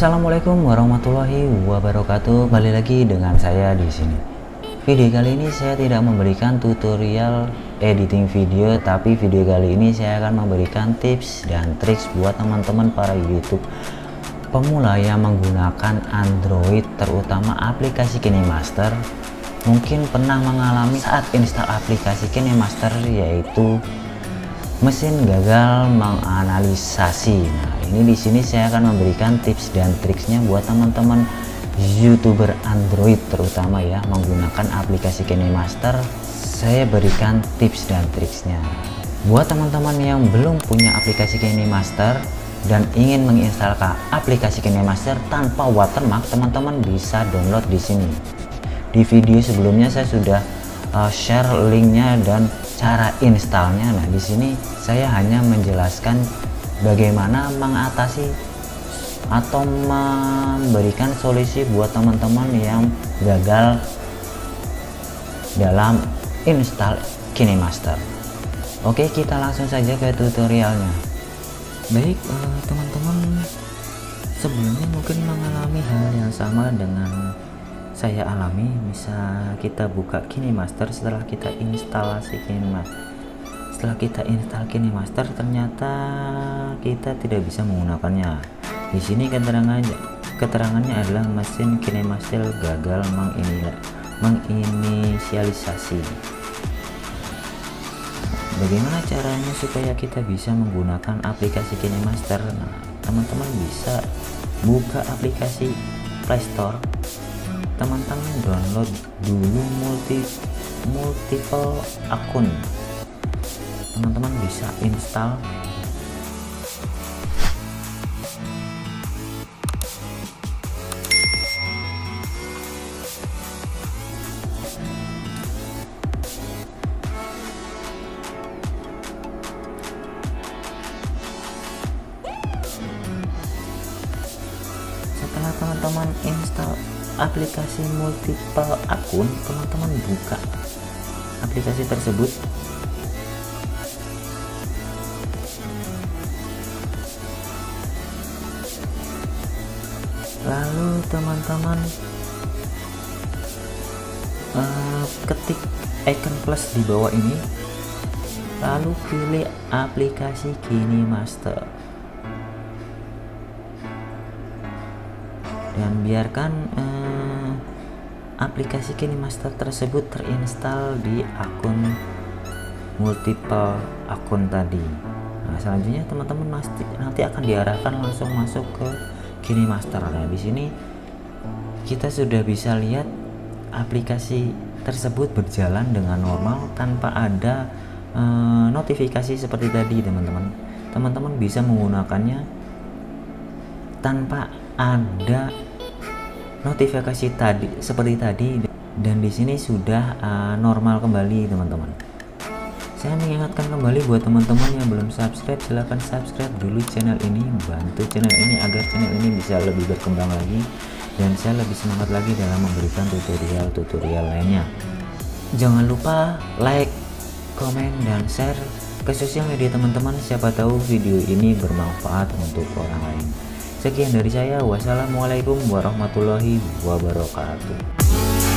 Assalamualaikum warahmatullahi wabarakatuh. Kembali lagi dengan saya di sini. Video kali ini saya tidak memberikan tutorial editing video, tapi video kali ini saya akan memberikan tips dan triks buat teman-teman para YouTube pemula yang menggunakan Android, terutama aplikasi KineMaster. Mungkin pernah mengalami saat install aplikasi KineMaster yaitu mesin gagal menganalisasi. Nah, ini di sini saya akan memberikan tips dan triksnya buat teman-teman YouTuber Android terutama ya menggunakan aplikasi KineMaster. Saya berikan tips dan triksnya. Buat teman-teman yang belum punya aplikasi KineMaster dan ingin menginstalkan aplikasi KineMaster tanpa watermark, teman-teman bisa download di sini. Di video sebelumnya saya sudah share linknya dan cara installnya. Nah, di sini saya hanya menjelaskan bagaimana mengatasi atau memberikan solusi buat teman-teman yang gagal dalam install KineMaster. Oke, kita langsung saja ke tutorialnya. Baik, teman-teman sebelumnya mungkin mengalami hal yang sama dengan saya alami. Bisa kita buka KineMaster setelah kita instalasi KineMaster. Setelah kita install KineMaster, ternyata kita tidak bisa menggunakannya. Di sini keterangannya adalah mesin KineMaster gagal menginisialisasi. Bagaimana caranya supaya kita bisa menggunakan aplikasi KineMaster? Nah, teman-teman bisa buka aplikasi Play Store. Teman-teman download dulu multiple akun. Teman-teman bisa install. Setelah teman-teman install aplikasi multiple akun, teman-teman buka aplikasi tersebut. Lalu teman-teman ketik icon plus di bawah ini, lalu pilih aplikasi KineMaster dan biarkan aplikasi KineMaster tersebut terinstall di akun multiple akun tadi. Nah, selanjutnya teman-teman nanti akan diarahkan langsung masuk ke KineMaster. Nah, di sini kita sudah bisa lihat aplikasi tersebut berjalan dengan normal tanpa ada notifikasi seperti tadi, teman-teman. Teman-teman bisa menggunakannya tanpa ada notifikasi tadi seperti tadi, dan di sini sudah normal kembali, teman-teman. Saya mengingatkan kembali buat teman-teman yang belum subscribe, silahkan subscribe dulu channel ini, bantu channel ini agar channel ini bisa lebih berkembang lagi dan saya lebih semangat lagi dalam memberikan tutorial lainnya. Jangan lupa like, komen, dan share ke sosial media teman-teman, siapa tahu video ini bermanfaat untuk orang lain. Sekian dari saya, wassalamualaikum warahmatullahi wabarakatuh.